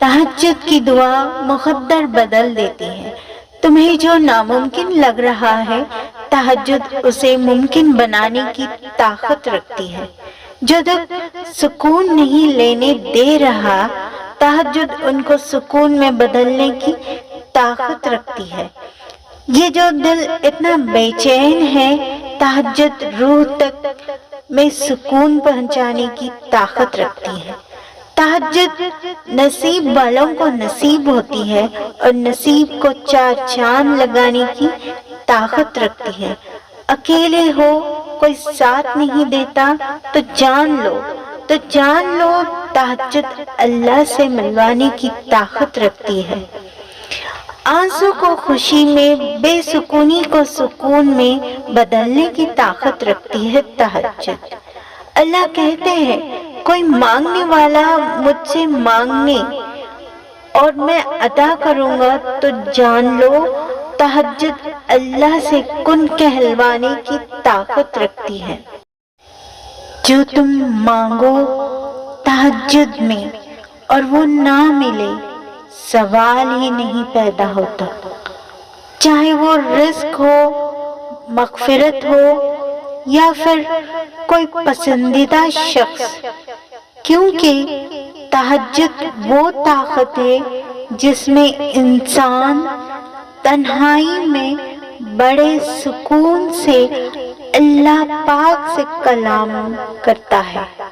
تہجد کی دعا مقدر بدل دیتی ہے۔ تمہیں جو ناممکن لگ رہا ہے، تہجد اسے ممکن بنانے کی طاقت رکھتی ہے۔ جو دل سکون نہیں لینے دے رہا، تہجد ان کو سکون میں بدلنے کی طاقت رکھتی ہے۔ یہ جو دل اتنا بے چین ہے، تہجد روح تک میں سکون پہنچانے کی طاقت رکھتی ہے۔ تہجد نصیب والوں کو نصیب ہوتی ہے اور نصیب کو چار چاند لگانے کی طاقت رکھتی ہے۔ اکیلے ہو، کوئی ساتھ نہیں دیتا تو جان لو تہجد اللہ سے ملوانے کی طاقت رکھتی ہے۔ آنسو کو خوشی میں، بے سکونی کو سکون میں بدلنے کی طاقت رکھتی ہے تہجد۔ اللہ کہتے ہیں، کوئی مانگنے والا مجھ سے مانگے اور میں عطا کروں گا، تو جان لو تہجد اللہ سے کن کہلوانے کی طاقت رکھتی ہے۔ جو تم مانگو تہجد میں اور وہ نہ ملے، سوال ہی نہیں پیدا ہوتا، چاہے وہ رزق ہو، مغفرت ہو یا پھر کوئی پسندیدہ شخص، کیونکہ تہجد وہ طاقت ہے جس میں انسان تنہائی میں بڑے سکون سے اللہ پاک سے کلام کرتا ہے۔